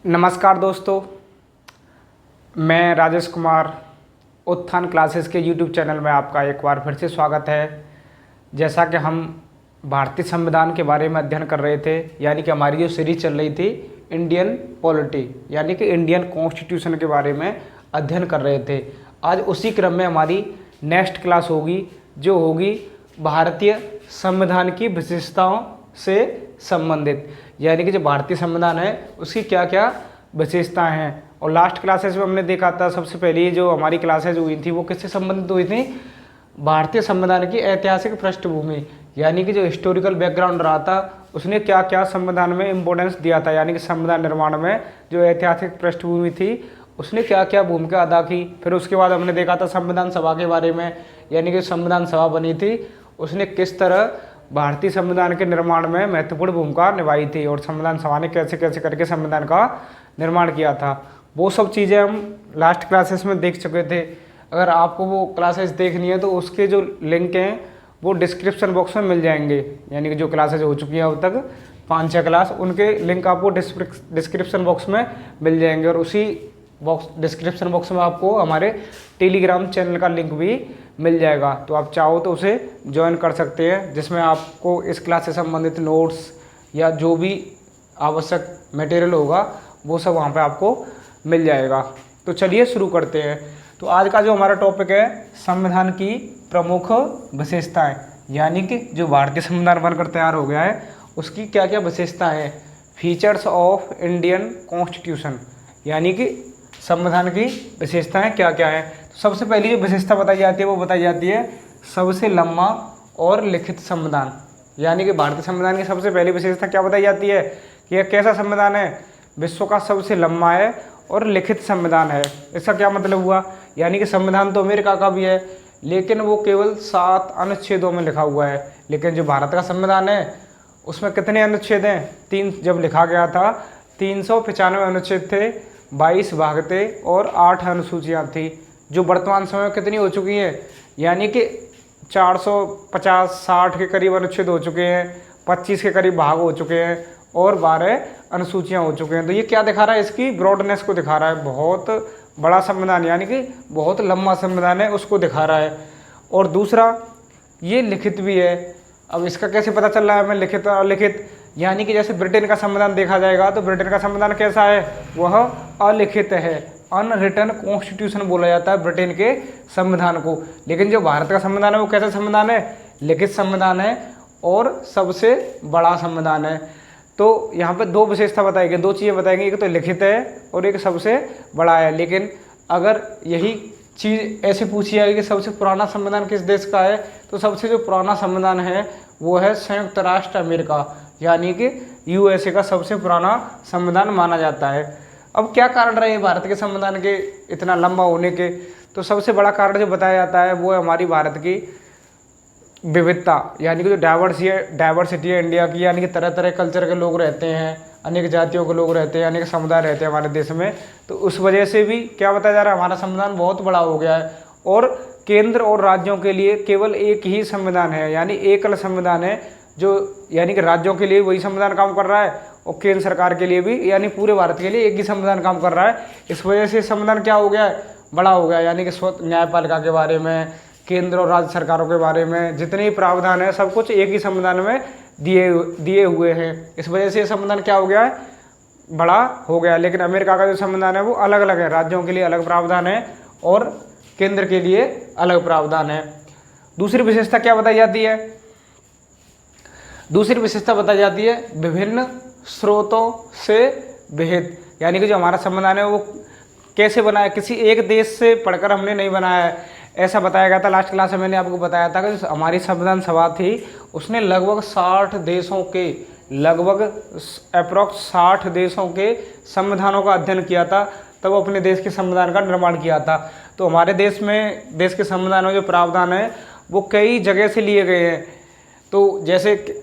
नमस्कार दोस्तों, मैं राजेश कुमार उत्थान क्लासेस के यूट्यूब चैनल में आपका एक बार फिर से स्वागत है। जैसा कि हम भारतीय संविधान के बारे में अध्ययन कर रहे थे, यानी कि हमारी जो सीरीज चल रही थी इंडियन पॉलिटी यानी कि इंडियन कॉन्स्टिट्यूशन के बारे में अध्ययन कर रहे थे। आज उसी क्रम में हमारी नेक्स्ट क्लास होगी, जो होगी भारतीय संविधान की विशेषताओं से संबंधित, यानी कि जो भारतीय संविधान है उसकी क्या क्या विशेषताएं हैं। और लास्ट क्लासेस में हमने देखा था, सबसे पहले जो हमारी क्लासेज हुई थी वो किससे संबंधित हुई थी? भारतीय संविधान की ऐतिहासिक पृष्ठभूमि, यानी कि जो हिस्टोरिकल बैकग्राउंड रहा था उसने क्या क्या संविधान में इम्पोर्टेंस दिया था, यानी कि संविधान निर्माण में जो ऐतिहासिक पृष्ठभूमि थी उसने क्या क्या भूमिका अदा की। फिर उसके बाद हमने देखा था संविधान सभा के बारे में, यानी कि संविधान सभा बनी थी, उसने किस तरह भारतीय संविधान के निर्माण में महत्वपूर्ण भूमिका निभाई थी और संविधान सभा ने कैसे कैसे करके संविधान का निर्माण किया था। वो सब चीज़ें हम लास्ट क्लासेस में देख चुके थे। अगर आपको वो क्लासेस देखनी है तो उसके जो लिंक हैं वो डिस्क्रिप्शन बॉक्स में मिल जाएंगे, यानी कि जो क्लासेज हो चुकी हैं अब तक 5-6 क्लास, उनके लिंक आपको डिस्क्रिप्शन बॉक्स में मिल जाएंगे। और उसी डिस्क्रिप्शन बॉक्स में आपको हमारे टेलीग्राम चैनल का लिंक भी मिल जाएगा, तो आप चाहो तो उसे ज्वाइन कर सकते हैं, जिसमें आपको इस क्लास से संबंधित नोट्स या जो भी आवश्यक मटेरियल होगा वो सब वहाँ पे आपको मिल जाएगा। तो चलिए शुरू करते हैं। तो आज का जो हमारा टॉपिक है संविधान की प्रमुख विशेषताएं, यानी कि जो भारतीय संविधान बनकर तैयार हो गया है उसकी क्या क्या विशेषताएं हैं। फीचर्स ऑफ इंडियन कॉन्स्टिट्यूशन, यानी कि संविधान की विशेषताएं क्या क्या हैं। तो सबसे पहली जो विशेषता बताई जाती है वो बताई जाती है सबसे लंबा और लिखित संविधान, यानी कि भारतीय संविधान की सबसे पहली विशेषता क्या बताई जाती है कि यह कैसा संविधान है? विश्व का सबसे लंबा है और लिखित संविधान है। इसका क्या मतलब हुआ? यानी कि संविधान तो अमेरिका का भी है लेकिन वो केवल 7 अनुच्छेदों में लिखा हुआ है, लेकिन जो भारत का संविधान है उसमें कितने अनुच्छेद हैं? 3 जब लिखा गया था 395 अनुच्छेद थे, 22 भाग थे और 8 अनुसूचियाँ थी, जो वर्तमान समय में कितनी हो चुकी हैं, यानी कि 450-60 के करीब अनुच्छेद हो चुके हैं, 25 के करीब भाग हो चुके हैं और 12 अनुसूचियाँ हो चुके हैं। तो ये क्या दिखा रहा है? इसकी ब्रॉडनेस को दिखा रहा है, बहुत बड़ा संविधान यानी कि बहुत लंबा संविधान है उसको दिखा रहा है। और दूसरा ये लिखित भी है। अब इसका कैसे पता चल रहा है हमें लिखित और अलिखित? यानी कि जैसे ब्रिटेन का संविधान देखा जाएगा तो ब्रिटेन का संविधान कैसा है? वह अलिखित है, अनरिटन कॉन्स्टिट्यूशन बोला जाता है ब्रिटेन के संविधान को। लेकिन जो भारत का संविधान है वो कैसा संविधान है? लिखित संविधान है और सबसे बड़ा संविधान है। तो यहाँ पे 2 विशेषता बताई गई, 2 चीज़ें बताई गई, एक तो लिखित है और एक सबसे बड़ा है। लेकिन अगर यही चीज़ ऐसे पूछी जाएगी कि सबसे पुराना संविधान किस देश का है, तो सबसे जो पुराना संविधान है वो है संयुक्त राष्ट्र अमेरिका, यानी कि यूएसए का सबसे पुराना संविधान माना जाता है। अब क्या कारण रहे भारत के संविधान के इतना लंबा होने के? तो सबसे बड़ा कारण जो बताया जाता है वो है हमारी भारत की विविधता, यानी कि जो डाइवर्सिटी है इंडिया की, यानी कि तरह तरह कल्चर के लोग रहते हैं, अनेक जातियों के लोग रहते हैं, अनेक समुदाय रहते हैं हमारे देश में। तो उस वजह से भी क्या बताया जा रहा है, हमारा संविधान बहुत बड़ा हो गया है। और केंद्र और राज्यों के लिए केवल एक ही संविधान है, यानी एकल संविधान है, जो यानी कि राज्यों के लिए वही संविधान काम कर रहा है और केंद्र सरकार के लिए भी, यानी पूरे भारत के लिए एक ही संविधान काम कर रहा है। इस वजह से संविधान क्या हो गया है? बड़ा हो गया, यानी कि स्वतंत्र न्यायपालिका के बारे में, केंद्र और राज्य सरकारों के बारे में जितने ही प्रावधान है सब कुछ एक ही संविधान में दिए हुए हैं। इस वजह से संविधान क्या हो गया है? बड़ा हो गया। लेकिन अमेरिका का जो संविधान है वो अलग अलग है, राज्यों के लिए अलग प्रावधान है और केंद्र के लिए अलग प्रावधान है। दूसरी विशेषता क्या बताई जाती है? दूसरी विशेषता बताई जाती है विभिन्न स्रोतों से विहित, यानी कि जो हमारा संविधान है वो कैसे बना है? किसी एक देश से पढ़कर हमने नहीं बनाया है, ऐसा बताया गया था। लास्ट क्लास में मैंने आपको बताया था कि हमारी संविधान सभा थी उसने लगभग 60 देशों के, लगभग अप्रॉक्स 60 देशों के संविधानों का अध्ययन किया था, तब वो अपने देश के संविधान का निर्माण किया था। तो हमारे देश के संविधान में जो प्रावधान है वो कई जगह से लिए गए हैं। तो जैसे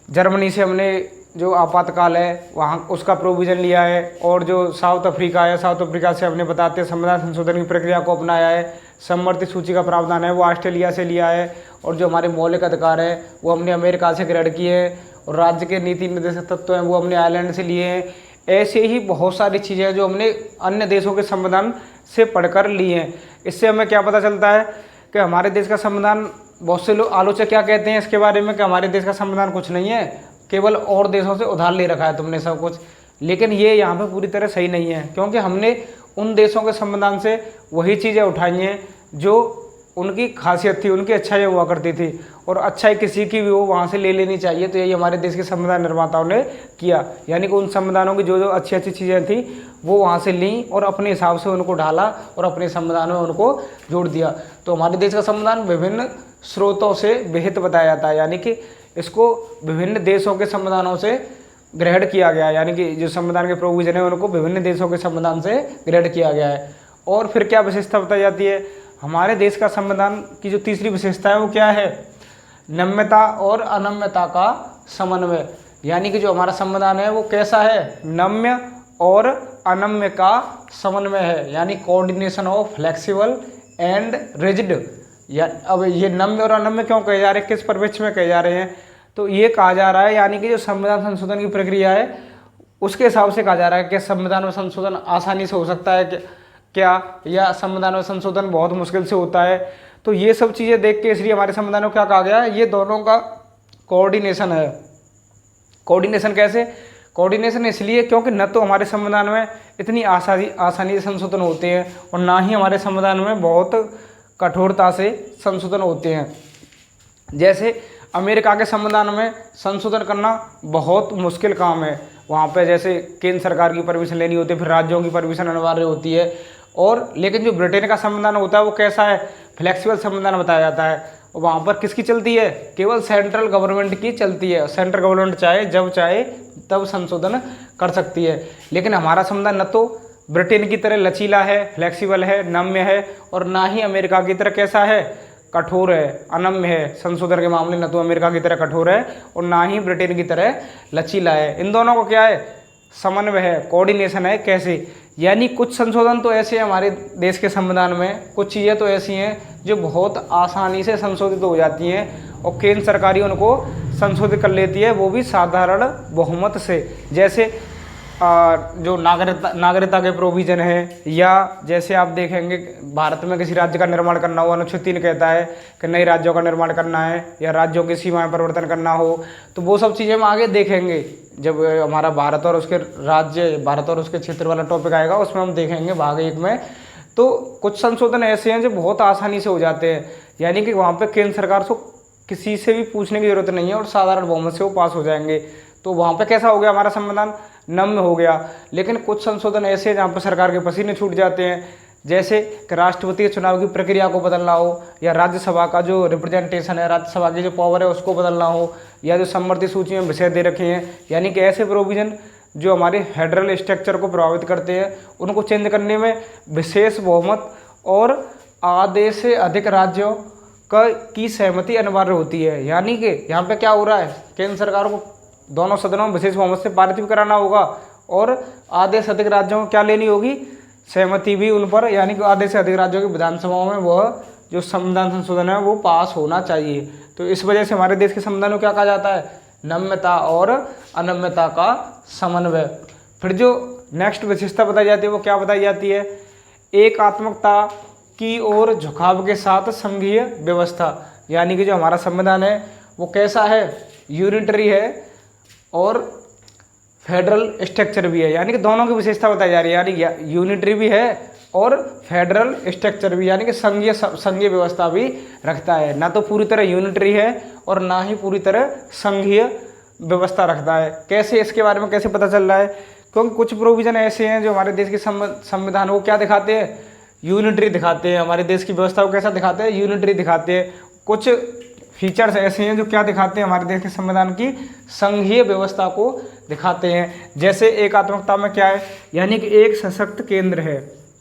जर्मनी से हमने जो आपातकाल है वहाँ उसका प्रोविज़न लिया है, और जो साउथ अफ्रीका है, साउथ अफ्रीका से हमने बताते संविधान संशोधन की प्रक्रिया को अपनाया है। समवर्ती सूची का प्रावधान है वो ऑस्ट्रेलिया से लिया है, और जो हमारे मौलिक अधिकार है वो हमने अमेरिका से ग्रहण किए हैं, और राज्य के नीति निर्देशक तत्व हैं वो हमने आयरलैंड से लिए हैं। ऐसे ही बहुत सारी चीज़ें हैं जो हमने अन्य देशों के संविधान से पढ़कर ली हैं। इससे हमें क्या पता चलता है कि हमारे देश का संविधान, बहुत से लोग आलोचक क्या कहते हैं इसके बारे में कि हमारे देश का संविधान कुछ नहीं है, केवल और देशों से उधार ले रखा है तुमने सब कुछ। लेकिन ये यहाँ पे पूरी तरह सही नहीं है, क्योंकि हमने उन देशों के संविधान से वही चीज़ें उठाई हैं जो उनकी खासियत थी, उनकी अच्छाई हुआ करती थी, और अच्छाई किसी की भी हो वहाँ से ले लेनी चाहिए। तो यही हमारे देश के संविधान निर्माताओं ने किया, यानी कि उन संविधानों की जो जो अच्छी अच्छी चीज़ें थी वो वहाँ से ली और अपने हिसाब से उनको ढाला और अपने संविधान में उनको जोड़ दिया। तो हमारे देश का संविधान विभिन्न स्रोतों से विहित बताया जाता है, यानी कि इसको विभिन्न देशों के संविधानों से ग्रहण किया गया है, यानी कि जो संविधान के प्रोविजन है उनको विभिन्न देशों के संविधान से ग्रहण किया गया है। और फिर क्या विशेषता बताई जाती है हमारे देश का संविधान की? जो तीसरी विशेषता है वो क्या है? नम्यता और अनम्यता का समन्वय, यानी कि जो हमारा संविधान है वो कैसा है? नम्य और अनम्य का समन्वय है, यानी coordination of flexible and rigid. या अब ये नम्य और अनम्य क्यों कहे जा रहे हैं, किस परिप्रेक्ष्य में कहे जा रहे हैं? तो ये कहा जा रहा है, यानी कि जो संविधान संशोधन की प्रक्रिया है उसके हिसाब से कहा जा रहा है कि संविधान में संशोधन आसानी से हो सकता है क्या, या संविधान में संशोधन बहुत मुश्किल से होता है। तो ये सब चीज़ें देख के इसलिए हमारे संविधान में क्या कहा गया है, ये दोनों का कोऑर्डिनेशन है। कोऑर्डिनेशन कैसे? कोऑर्डिनेशन इसलिए क्योंकि न तो हमारे संविधान में इतनी आसानी से संशोधन होते हैं और ना ही हमारे संविधान में बहुत कठोरता से संशोधन होते हैं। जैसे अमेरिका के संविधान में संशोधन करना बहुत मुश्किल काम है, वहाँ पे जैसे केंद्र सरकार की परमिशन लेनी होती है, फिर राज्यों की परमिशन अनिवार्य होती है। और लेकिन जो ब्रिटेन का संविधान होता है वो कैसा है? फ्लेक्सिबल संविधान बताया जाता है, और वहाँ पर किसकी चलती है? केवल सेंट्रल गवर्नमेंट की चलती है। सेंट्रल गवर्नमेंट चाहे जब चाहे तब संशोधन कर सकती है। लेकिन हमारा संविधान न तो ब्रिटेन की तरह लचीला है, फ्लेक्सिबल है, नम्य है, और ना ही अमेरिका की तरह कैसा है? कठोर है, अनम्य है। संशोधन के मामले न तो अमेरिका की तरह कठोर है और ना ही ब्रिटेन की तरह लचीला है। इन दोनों को क्या है? समन्वय है, कोऑर्डिनेशन है। कैसे? यानी कुछ संशोधन तो ऐसे हैं हमारे देश के संविधान में, कुछ चीज़ें तो ऐसी हैं जो बहुत आसानी से संशोधित हो जाती हैं और केंद्र सरकार ही उनको संशोधित कर लेती है, वो भी साधारण बहुमत से। जैसे जो नागरिकता के प्रोविज़न है, या जैसे आप देखेंगे भारत में किसी राज्य का निर्माण करना हो, अनुच्छेद 3 कहता है कि नए राज्यों का निर्माण करना है या राज्यों की सीमाएं परिवर्तन करना हो, तो वो सब चीज़ें हम आगे देखेंगे जब हमारा भारत और उसके राज्य, भारत और उसके क्षेत्र वाला टॉपिक आएगा, उसमें हम देखेंगे भाग 1 में। तो कुछ संशोधन ऐसे हैं जो बहुत आसानी से हो जाते हैं, यानी कि वहाँ पर केंद्र सरकार को किसी से भी पूछने की जरूरत नहीं है और साधारण बहुमत से वो पास हो जाएंगे। तो वहाँ पे कैसा हो गया? हमारा संविधान नम्य हो गया। लेकिन कुछ संशोधन ऐसे हैं जहाँ पर सरकार के पसीने छूट जाते हैं, जैसे कि राष्ट्रपति के चुनाव की प्रक्रिया को बदलना हो, या राज्यसभा का जो रिप्रेजेंटेशन है, राज्यसभा की जो पावर है उसको बदलना हो, या जो सम्मति सूची में विषय दे रखे हैं, यानी कि ऐसे प्रोविजन जो हमारे फेडरल स्ट्रक्चर को प्रभावित करते हैं, उनको चेंज करने में विशेष बहुमत और आधे से अधिक राज्यों की सहमति अनिवार्य होती है। यानी कि यहाँ पे क्या हो रहा है? केंद्र सरकार को दोनों सदनों में विशेष बहुमत से पारित भी कराना होगा और आधे से अधिक राज्यों को क्या लेनी होगी? सहमति भी उन पर, यानी कि आधे से अधिक राज्यों की विधानसभाओं में वह जो संविधान संशोधन है वो पास होना चाहिए। तो इस वजह से हमारे देश के संविधान को क्या कहा जाता है? नम्यता और अनम्यता का समन्वय। फिर जो नेक्स्ट विशेषता बताई जाती है वो क्या बताई जाती है? एकात्मकता की ओर झुकाव के साथ संघीय व्यवस्था, यानी कि जो हमारा संविधान है वो कैसा है? यूनिटरी है और फेडरल स्ट्रक्चर भी है, यानी कि दोनों की विशेषता बताई जा रही है। यानी यूनिटरी भी है और फेडरल स्ट्रक्चर भी, यानी कि संघीय व्यवस्था भी रखता है। ना तो पूरी तरह यूनिटरी है और ना ही पूरी तरह संघीय व्यवस्था रखता है। कैसे? इसके बारे में कैसे पता चल रहा है? क्योंकि कुछ प्रोविजन ऐसे हैं जो हमारे देश के संविधान को क्या दिखाते हैं? यूनिटरी दिखाते हैं। हमारे देश की व्यवस्था को कैसा दिखाते हैं? यूनिटरी दिखाते हैं। कुछ फीचर्स ऐसे हैं जो क्या दिखाते हैं? हमारे देश के संविधान की संघीय व्यवस्था को दिखाते हैं। जैसे एकात्मकता में क्या है? यानी कि एक सशक्त केंद्र है,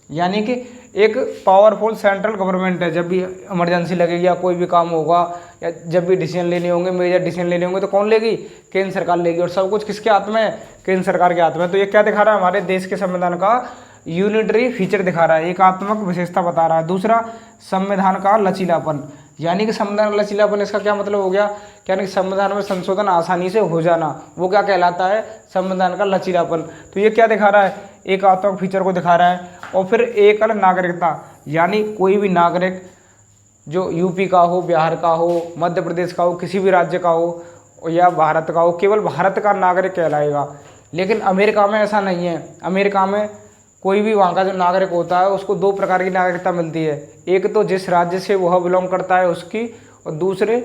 यानी कि एक पावरफुल सेंट्रल गवर्नमेंट है। जब भी इमरजेंसी लगेगी या कोई भी काम होगा या जब भी डिसीजन लेने होंगे, मेजर डिसीजन लेने होंगे, तो कौन लेगी? केंद्र सरकार लेगी। और सब कुछ किसके हाथ में है? केंद्र सरकार के हाथ में। तो ये क्या दिखा रहा है? हमारे देश के संविधान का यूनिटरी फीचर दिखा रहा है, एकात्मक विशेषता बता रहा है। दूसरा, संविधान का लचीलापन, यानी कि संविधान लचीलापन, इसका क्या मतलब हो गया, यानी कि संविधान में संशोधन आसानी से हो जाना, वो क्या कहलाता है, संविधान का लचीलापन। तो ये क्या दिखा रहा है, एकात्मक फीचर को दिखा रहा है। और फिर एकल नागरिकता, यानी कोई भी नागरिक जो यूपी का हो, बिहार का हो, मध्य प्रदेश का हो, किसी भी राज्य का हो या भारत का हो, केवल भारत का नागरिक कहलाएगा। लेकिन अमेरिका में ऐसा नहीं है। अमेरिका में कोई भी वहाँ का जो नागरिक होता है उसको दो प्रकार की नागरिकता मिलती है, एक तो जिस राज्य से वह बिलोंग करता है उसकी, और दूसरे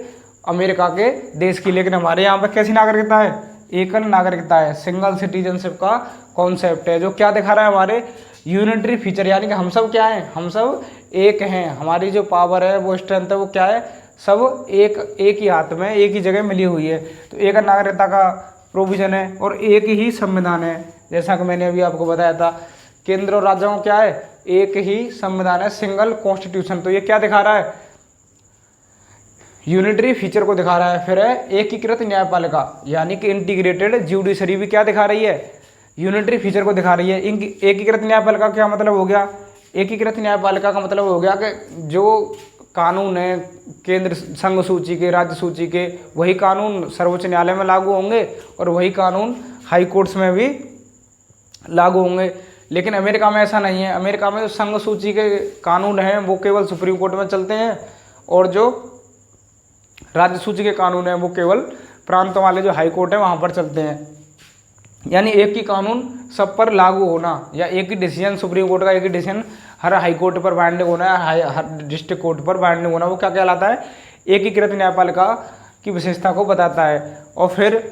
अमेरिका के देश की। लेकिन हमारे यहाँ पर कैसी नागरिकता है, एकल नागरिकता है, सिंगल सिटीजनशिप का कॉन्सेप्ट है, जो क्या दिखा रहा है, हमारे यूनिटरी फीचर, यानी कि हम सब क्या हैं, हम सब एक हैं। हमारी जो पावर है, वो स्ट्रेंथ है, वो क्या है, सब एक ही हाथ में, एक ही जगह मिली हुई है। तो एक नागरिकता का प्रोविजन है और एक ही संविधान है, जैसा कि मैंने अभी आपको बताया था। केंद्र और राज्यों को क्या है, एक ही संविधान है, सिंगल कॉन्स्टिट्यूशन। तो ये क्या दिखा रहा है, यूनिटरी फीचर को दिखा रहा है। फिर है एकीकृत न्यायपालिका, यानी कि इंटीग्रेटेड ज्यूडिशरी भी क्या दिखा रही है, यूनिटरी फीचर को दिखा रही है। एकीकृत न्यायपालिका क्या मतलब हो गया, एकीकृत न्यायपालिका का मतलब हो गया कि जो कानून है केंद्र संघ सूची के, राज्य सूची के, वही कानून सर्वोच्च न्यायालय में लागू होंगे और वही कानून हाई कोर्ट्स में भी लागू होंगे। लेकिन अमेरिका में ऐसा नहीं है। अमेरिका में जो संघ सूची के कानून हैं वो केवल सुप्रीम कोर्ट में चलते हैं, और जो राज्य सूची के कानून हैं वो केवल प्रांतों वाले जो हाई कोर्ट है वहाँ पर चलते हैं। यानी एक ही कानून सब पर लागू होना, या एक ही डिसीजन, सुप्रीम कोर्ट का एक ही डिसीजन हर हाई कोर्ट पर बाइंडिंग होना है, हर डिस्ट्रिक्ट कोर्ट पर बाइंडिंग होना, वो क्या कहलाता है, एकीकृत न्यायपालिका की विशेषता को बताता है। और फिर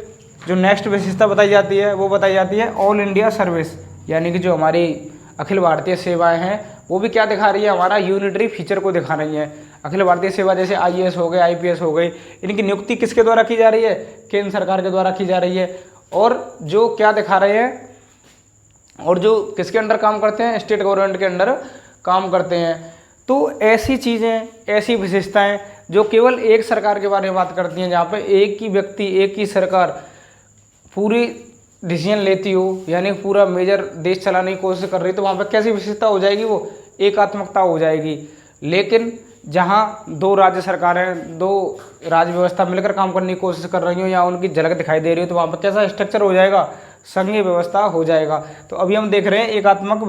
जो नेक्स्ट विशेषता बताई जाती है वो बताई जाती है ऑल इंडिया सर्विस, यानी कि जो हमारी अखिल भारतीय सेवाएं हैं वो भी क्या दिखा रही है, हमारा यूनिटरी फीचर को दिखा रही है। अखिल भारतीय सेवा जैसे IAS हो गए, IPS हो गई, इनकी नियुक्ति किसके द्वारा की जा रही है, केंद्र सरकार के द्वारा की जा रही है। और जो क्या दिखा रहे हैं, और जो किसके अंडर काम करते हैं, स्टेट गवर्नमेंट के अंडर काम करते हैं। तो ऐसी चीज़ें, ऐसी विशेषताएं जो केवल एक सरकार के बारे में बात करती हैं, जहाँ पे एक ही व्यक्ति, एक ही सरकार पूरी डिसीजन लेती हो, यानी पूरा मेजर देश चलाने की कोशिश कर रही है, तो वहाँ पर कैसी विशेषता हो जाएगी, वो एकात्मकता हो जाएगी। लेकिन जहाँ दो राज्य सरकारें, दो राज्य व्यवस्था मिलकर काम करने की कोशिश कर रही हो या उनकी झलक दिखाई दे रही हो, तो वहाँ पर कैसा स्ट्रक्चर हो जाएगा, संघीय व्यवस्था हो जाएगा। तो अभी हम देख रहे हैं एकात्मक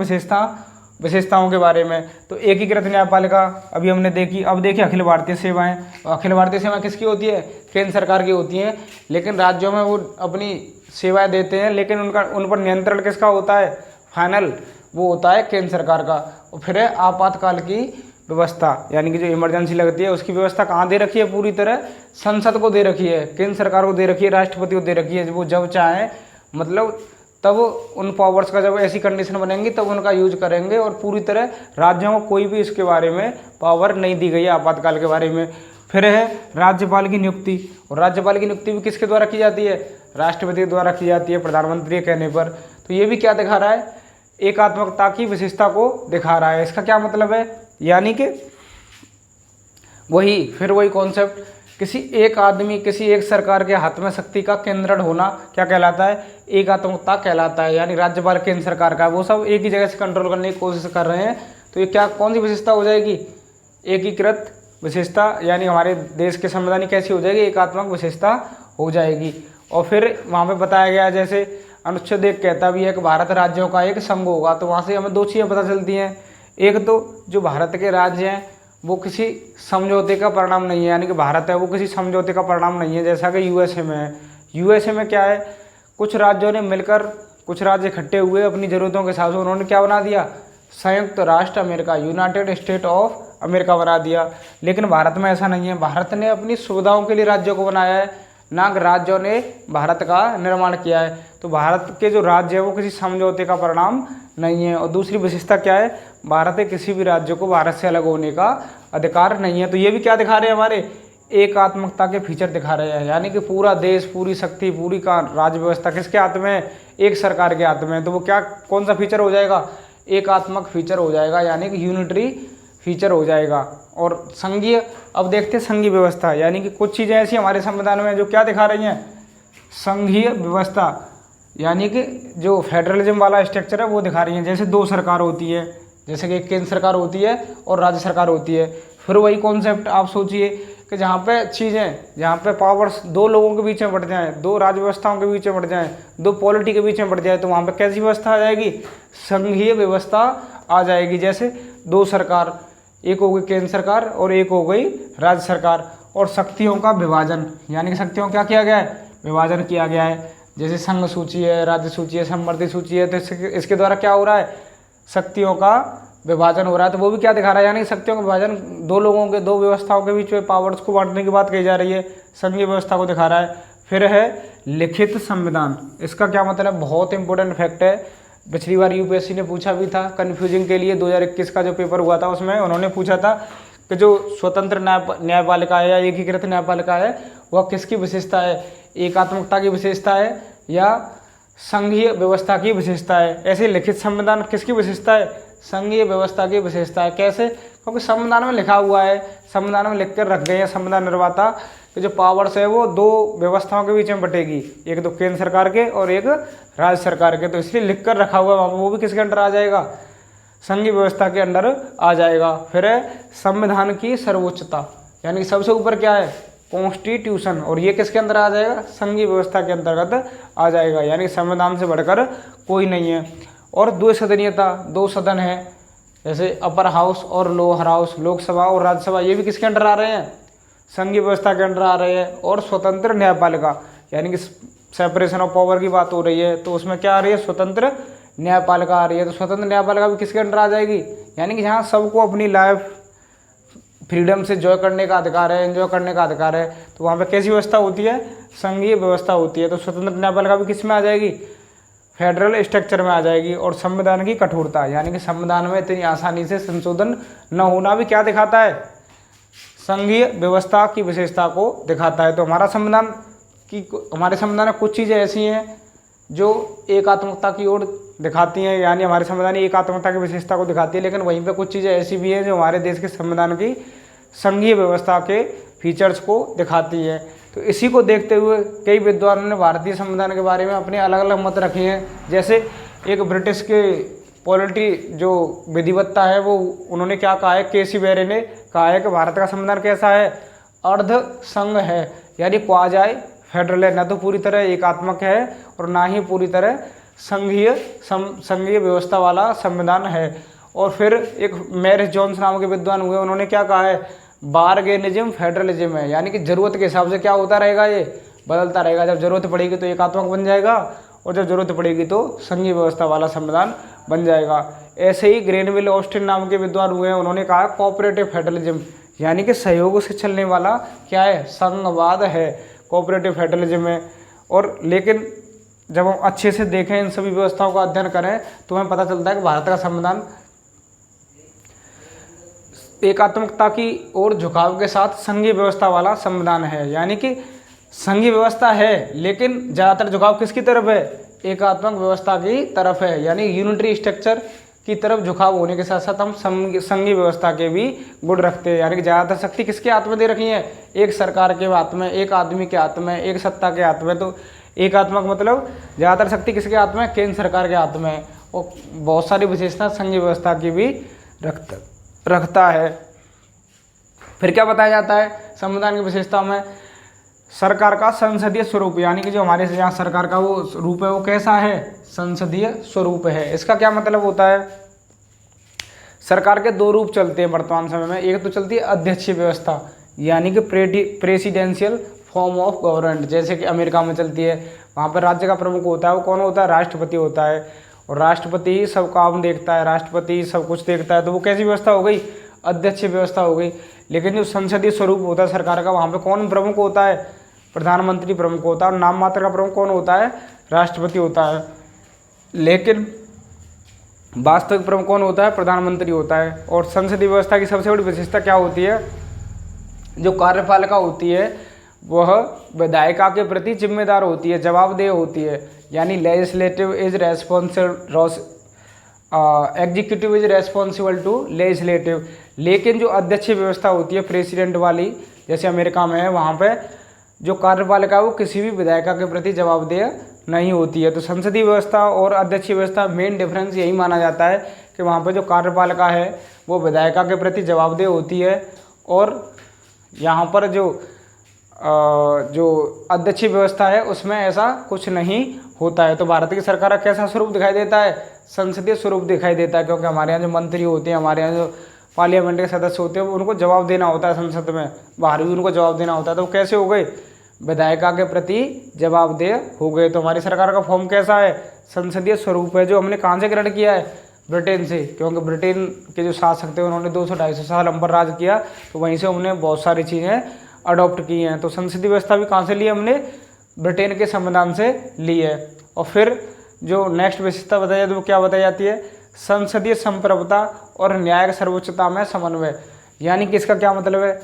विशेषताओं के बारे में। तो एकीकृत न्यायपालिका अभी हमने देखी। अब देखिए अखिल भारतीय सेवाएं। अखिल भारतीय सेवाएं किसकी होती है, केंद्र सरकार की होती हैं, लेकिन राज्यों में वो अपनी सेवाएं देते हैं, लेकिन उन पर नियंत्रण किसका होता है, फाइनल वो होता है केंद्र सरकार का। और फिर है आपातकाल की व्यवस्था, यानी कि जो इमरजेंसी लगती है उसकी व्यवस्था कहाँ दे रखी है, पूरी तरह संसद को दे रखी है, केंद्र सरकार को दे रखी है, राष्ट्रपति को दे रखी है। वो जब चाहें, मतलब तब उन पावर्स का जब ऐसी कंडीशन बनेंगी तब उनका यूज करेंगे, और पूरी तरह राज्यों को कोई भी इसके बारे में पावर नहीं दी गई है आपातकाल के बारे में। फिर है राज्यपाल की नियुक्ति, और राज्यपाल की नियुक्ति भी किसके द्वारा की जाती है, राष्ट्रपति के द्वारा की जाती है, प्रधानमंत्री के कहने पर। तो ये भी क्या दिखा रहा है, एकात्मकता की विशेषता को दिखा रहा है। इसका क्या मतलब है, यानी कि वही कॉन्सेप्ट, किसी एक आदमी, किसी एक सरकार के हाथ में शक्ति का केंद्रण होना क्या कहलाता है, एकात्मकता कहलाता है। यानी राज्यपाल केंद्र सरकार का, वो सब एक ही जगह से कंट्रोल करने की कोशिश कर रहे हैं। तो ये क्या, कौन सी विशेषता हो जाएगी, एकीकृत विशेषता, यानी हमारे देश के संविधान कैसी हो जाएगी, एकात्मक विशेषता हो जाएगी। और फिर वहाँ पे बताया गया, जैसे अनुच्छेद 1 कहता भी है कि भारत राज्यों का एक संघ होगा। तो वहाँ से हमें दो चीज़ें पता चलती हैं, एक तो जो भारत के राज्य हैं वो किसी समझौते का परिणाम नहीं है, यानी कि भारत है वो किसी समझौते का परिणाम नहीं है, जैसा कि यूएसए में है। यूएसए में क्या है, कुछ राज्यों ने मिलकर, कुछ राज्य इकट्ठे हुए अपनी ज़रूरतों के हिसाब से, उन्होंने क्या बना दिया, संयुक्त राष्ट्र America, United state of America बना दिया। लेकिन भारत में ऐसा नहीं है। भारत ने अपनी सुविधाओं के लिए राज्यों को बनाया है, ना कि राज्यों ने भारत का निर्माण किया है। तो भारत के जो राज्य है वो किसी समझौते का परिणाम नहीं है। और दूसरी विशेषता क्या है, भारत के किसी भी राज्य को भारत से अलग होने का अधिकार नहीं है। तो ये भी क्या दिखा रहे हैं, हमारे एकात्मकता के फीचर दिखा रहे हैं, यानी कि पूरा देश, पूरी शक्ति, पूरी का राज्य व्यवस्था किसके हाथ में है, एक सरकार के हाथ में है। तो वो क्या, कौन सा फीचर हो जाएगा, एकात्मक फीचर हो जाएगा, यानी कि यूनिटरी फीचर हो जाएगा। और संघीय, अब देखते हैं संघीय व्यवस्था, यानी कि कुछ चीज़ें ऐसी हमारे संविधान में जो क्या दिखा रही हैं, संघीय व्यवस्था, यानी कि जो फेडरलिज्म वाला स्ट्रक्चर है वो दिखा रही हैं। जैसे दो सरकार होती है, जैसे कि एक केंद्र सरकार होती है और राज्य सरकार होती है। फिर वही कॉन्सेप्ट आप सोचिए कि जहाँ पे चीज़ें, जहाँ पे पावर्स दो लोगों के बीच में बढ़ जाएं, दो राज्य व्यवस्थाओं के बीच में बढ़ जाएं, दो पॉलिटी के बीच में बढ़ जाए, तो वहाँ पे कैसी व्यवस्था आ जाएगी? संघीय व्यवस्था आ जाएगी। जैसे दो सरकार, एक हो गई केंद्र सरकार और एक हो गई राज्य सरकार, और शक्तियों का विभाजन, यानी कि शक्तियों का क्या किया गया है? विभाजन किया गया है। जैसे संघ सूची है, राज्य सूची है, समवर्ती सूची है, तो इसके द्वारा क्या हो रहा है? शक्तियों का विभाजन हो रहा है। तो वो भी क्या दिखा रहा है? यानी शक्तियों का विभाजन, दो लोगों के, दो व्यवस्थाओं के बीच में पावर्स को बांटने की बात कही जा रही है, संघीय व्यवस्था को दिखा रहा है। फिर है लिखित संविधान। इसका क्या मतलब? बहुत इंपॉर्टेंट फैक्ट है। पिछली बार यूपीएससी ने पूछा भी था कन्फ्यूजिंग के लिए। 2021 का जो पेपर हुआ था उसमें उन्होंने पूछा था कि जो स्वतंत्र न्यायपालिका है या एकीकृत न्यायपालिका है वह किसकी विशेषता है? एकात्मकता की विशेषता है या संघीय व्यवस्था की विशेषता है? ऐसे लिखित संविधान किसकी विशेषता है? संघीय व्यवस्था की विशेषता है। कैसे? क्योंकि संविधान में लिखा हुआ है, संविधान में लिख कर रख गए हैं संविधान निर्माता कि जो पावर्स है वो दो व्यवस्थाओं के बीच में बटेगी, एक तो केंद्र सरकार के और एक राज्य सरकार के। तो इसलिए लिख कर रखा हुआ है, वो भी किसके अंडर आ जाएगा? संघीय व्यवस्था के अंडर आ जाएगा। फिर है संविधान की सर्वोच्चता, यानी कि सबसे ऊपर क्या है? कॉन्स्टिट्यूशन, और ये किसके अंदर आ जाएगा? संघीय व्यवस्था के अंतर्गत आ जाएगा, यानी संविधान से बढ़कर कोई नहीं है। और द्विसदनीयता, दो सदन है, जैसे अपर हाउस और लोअर हाउस, लोकसभा और राज्यसभा, ये भी किसके अंडर आ रहे हैं? संघीय व्यवस्था के अंडर आ रहे हैं। और स्वतंत्र न्यायपालिका, यानी कि सेपरेशन ऑफ पावर की बात हो रही है, तो उसमें क्या आ रही है? स्वतंत्र न्यायपालिका आ रही है। तो स्वतंत्र न्यायपालिका भी किसके अंडर आ जाएगी? यानी कि जहाँ सबको अपनी लाइफ फ्रीडम से एंजॉय करने का अधिकार है, एंजॉय करने का अधिकार है, तो वहाँ पे कैसी व्यवस्था होती है? संघीय व्यवस्था होती है। तो स्वतंत्र न्यायपालिका भी किस में आ जाएगी? फेडरल स्ट्रक्चर में आ जाएगी। और संविधान की कठोरता, यानी कि संविधान में इतनी आसानी से संशोधन न होना भी क्या दिखाता है? संघीय व्यवस्था की विशेषता को दिखाता है। तो हमारे संविधान में कुछ चीज़ें ऐसी हैं जो एकात्मकता की ओर दिखाती हैं, यानी हमारे संविधान एकात्मकता की विशेषता को दिखाती है। लेकिन वहीं पे कुछ चीज़ें ऐसी भी हैं जो हमारे देश के संविधान की संघीय व्यवस्था के फीचर्स को दिखाती है। तो इसी को देखते हुए कई विद्वानों ने भारतीय संविधान के बारे में अपने अलग अलग मत रखे हैं। जैसे एक ब्रिटिश के पॉलिटी जो विधिवत्ता है वो उन्होंने क्या कहा है? केसी बेरे ने कहा है कि भारत का संविधान कैसा है? अर्ध संघ है, यानी क्वाजाई फेडरल है, न तो पूरी तरह एकात्मक है और ना ही पूरी तरह संघीय व्यवस्था वाला संविधान है। और फिर एक मैरिस जॉन्स नाम के विद्वान हुए, उन्होंने क्या कहा है? बारगेनिज्म फेडरलिज्म है, यानी कि जरूरत के हिसाब से क्या होता रहेगा? ये बदलता रहेगा। जब जरूरत पड़ेगी तो एकात्मक बन जाएगा और जब जरूरत पड़ेगी तो संघीय व्यवस्था वाला संविधान बन जाएगा। ऐसे ही ग्रेनविल ऑस्टिन नाम के विद्वान हुए हैं, उन्होंने कहा कोऑपरेटिव फेडरलिज्म, यानी कि सहयोग से चलने वाला क्या है? संघवाद है, कोऑपरेटिव फेडरलिज्म है। और लेकिन जब हम अच्छे से देखें, इन सभी व्यवस्थाओं का अध्ययन करें, तो हमें पता चलता है कि भारत का संविधान एकात्मकता की ओर झुकाव के साथ संघीय व्यवस्था वाला संविधान है। यानी कि संघीय व्यवस्था है लेकिन ज़्यादातर झुकाव किसकी तरफ है? एकात्मक व्यवस्था की तरफ है, यानी यूनिटरी स्ट्रक्चर की तरफ झुकाव होने के साथ साथ हम संघीय व्यवस्था के भी गुण रखते हैं। यानी कि ज़्यादातर शक्ति किसके हाथ में दे रखी है? एक सरकार के हाथ में, एक आदमी के हाथ में, एक सत्ता के हाथ में। तो एकात्मक मतलब ज़्यादातर शक्ति किसके हाथ में? केंद्र सरकार के हाथ में। और बहुत सारी विशेषता संघीय व्यवस्था की भी रखता है। फिर क्या बताया जाता है संविधान की विशेषता में? सरकार का संसदीय स्वरूप, यानी कि जो हमारे यहाँ सरकार का वो रूप है वो कैसा है? संसदीय स्वरूप है। इसका क्या मतलब होता है? सरकार के दो रूप चलते हैं वर्तमान समय में। एक तो चलती है अध्यक्षीय व्यवस्था, यानी कि प्रेसिडेंशियल फॉर्म ऑफ गवर्नमेंट, जैसे कि अमेरिका में चलती है। वहाँ पर राज्य का प्रमुख होता है, वो कौन होता है? राष्ट्रपति होता है। और राष्ट्रपति ही सब काम देखता है, राष्ट्रपति ही सब कुछ देखता है। तो वो कैसी व्यवस्था हो गई? अध्यक्षीय व्यवस्था हो गई। लेकिन जो संसदीय स्वरूप होता है सरकार का, वहाँ पे कौन प्रमुख होता है? प्रधानमंत्री प्रमुख होता है। और नाम मात्र का प्रमुख कौन होता है? राष्ट्रपति होता है। लेकिन वास्तविक प्रमुख कौन होता है? प्रधानमंत्री होता है। और संसदीय व्यवस्था की सबसे बड़ी विशेषता क्या होती है? जो कार्यपालिका होती है वह विधायिका के प्रति जिम्मेदार होती है, जवाबदेह होती है। यानी legislative is executive is responsible to legislative. लेकिन जो अध्यक्षीय व्यवस्था होती है प्रेसिडेंट वाली, जैसे अमेरिका में है, वहाँ पे जो कार्यपालिका है वो किसी भी विधायिका के प्रति जवाबदेह नहीं होती है। तो संसदीय व्यवस्था और अध्यक्षीय व्यवस्था मेन डिफरेंस यही माना जाता है कि वहाँ पे जो कार्यपालिका है वो विधायिका के प्रति जवाबदेह होती है, और यहाँ पर जो अध्यक्षीय व्यवस्था है उसमें ऐसा कुछ नहीं होता है। तो भारत की सरकार का कैसा स्वरूप दिखाई देता है? संसदीय स्वरूप दिखाई देता है, क्योंकि हमारे यहाँ जो मंत्री होते हैं, हमारे यहाँ जो पार्लियामेंट के सदस्य होते हैं, उनको जवाब देना होता है संसद में, बाहर भी उनको जवाब देना होता है। तो कैसे हो गए? विधायिका के प्रति जवाबदेह हो गए। तो हमारी सरकार का फॉर्म कैसा है? संसदीय स्वरूप है, जो हमने कहाँ से ग्रहण किया है? ब्रिटेन से, क्योंकि ब्रिटेन के जो शासक थे उन्होंने 200-250 साल हम पर राज किया, तो वहीं से हमने बहुत सारी चीज़ें अडॉप्ट की हैं। तो संसदीय व्यवस्था भी कहाँ से ली? हमने ब्रिटेन के संविधान से ली है। और फिर जो नेक्स्ट विशेषता बताई जाती है वो क्या बताई जाती है? संसदीय संप्रभुता और न्यायिक सर्वोच्चता में समन्वय। यानी कि इसका क्या मतलब है?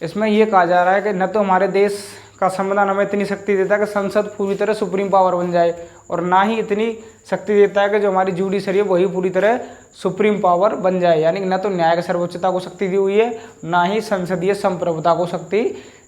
इसमें यह कहा जा रहा है कि न तो हमारे देश का संविधान हमें इतनी शक्ति देता है कि संसद पूरी तरह सुप्रीम पावर बन जाए, और ना ही इतनी शक्ति देता है कि जो हमारी जुडिशरी है वही पूरी तरह सुप्रीम पावर बन जाए। यानी कि न तो न्यायिक सर्वोच्चता को शक्ति दी हुई है, ना ही संसदीय संप्रभुता को शक्ति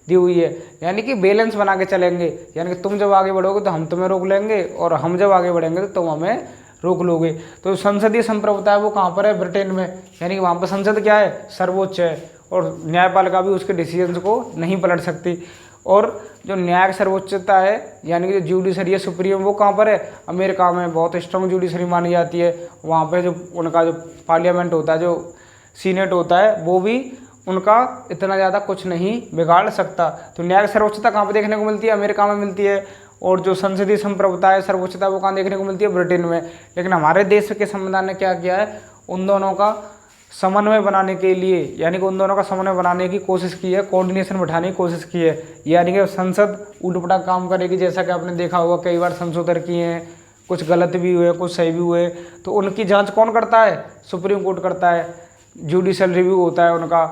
दी हुई है। यानी कि बैलेंस बना के चलेंगे, यानी कि तुम जब आगे बढ़ोगे तो हम तुम्हें रोक लेंगे, और हम जब आगे बढ़ेंगे तो तुम हमें रोक लोगे। तो संसदीय संप्रभुता है वो कहाँ पर है? ब्रिटेन में। यानी कि वहाँ पर संसद क्या है? सर्वोच्च है, और न्यायपालिका भी उसके डिसीजन को नहीं पलट सकती। और जो न्यायिक सर्वोच्चता है, यानी कि जो जुडिशरी है सुप्रीम, वो कहाँ पर है? अमेरिका में बहुत स्ट्रॉन्ग जुडिशरी मानी जाती है। वहाँ पे जो उनका जो पार्लियामेंट होता है, जो सीनेट होता है, वो भी उनका इतना ज़्यादा कुछ नहीं बिगाड़ सकता। तो न्यायिक सर्वोच्चता कहाँ पर देखने को मिलती है? अमेरिका में मिलती है। और जो संसदीय संप्रभुता है, सर्वोच्चता, वो कहाँ देखने को मिलती है? ब्रिटेन में। लेकिन हमारे देश के संविधान ने क्या किया है? उन दोनों का समन्वय बनाने के लिए, यानी कि उन दोनों का समन्वय बनाने की कोशिश की है, कोऑर्डिनेशन बैठाने की कोशिश की है। यानी कि संसद उल्टा काम करेगी, जैसा कि आपने देखा होगा कई बार संशोधन किए हैं, कुछ गलत भी हुए, कुछ सही भी हुए, तो उनकी जांच कौन करता है? सुप्रीम कोर्ट करता है। जुडिशल रिव्यू होता है उनका,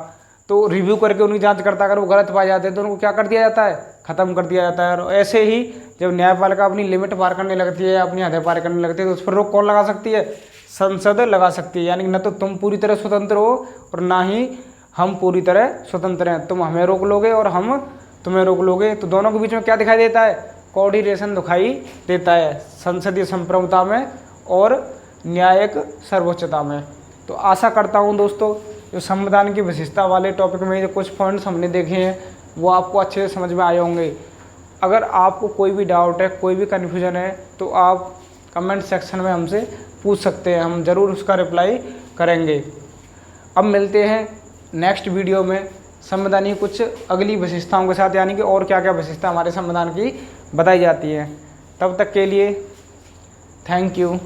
तो रिव्यू करके उनकी जांच करता है। अगर वो गलत पाए जाते हैं तो उनको क्या कर दिया जाता है? ख़त्म कर दिया जाता है। और ऐसे ही जब न्यायपालिका अपनी लिमिट पार करने लगती है, अपनी हदें पार करने लगती है, तो उस पर रोक कौन लगा सकती है? संसद लगा सकती है। यानी न तो तुम पूरी तरह स्वतंत्र हो, और ना ही हम पूरी तरह स्वतंत्र हैं। तुम हमें रोक लोगे और हम तुम्हें रोक लोगे। तो दोनों के बीच में क्या दिखाई देता है? कोऑर्डिनेशन दिखाई देता है, संसदीय संप्रभुता में और न्यायिक सर्वोच्चता में। तो आशा करता हूँ दोस्तों, जो संविधान की विशेषता वाले टॉपिक में जो कुछ पॉइंट्स हमने देखे हैं वो आपको अच्छे से समझ में आए होंगे। अगर आपको कोई भी डाउट है, कोई भी कन्फ्यूजन है, तो आप कमेंट सेक्शन में हमसे पूछ सकते हैं, हम ज़रूर उसका रिप्लाई करेंगे। अब मिलते हैं नेक्स्ट वीडियो में संविधान की कुछ अगली विशेषताओं के साथ, यानी कि और क्या क्या विशेषता हमारे संविधान की बताई जाती है। तब तक के लिए थैंक यू।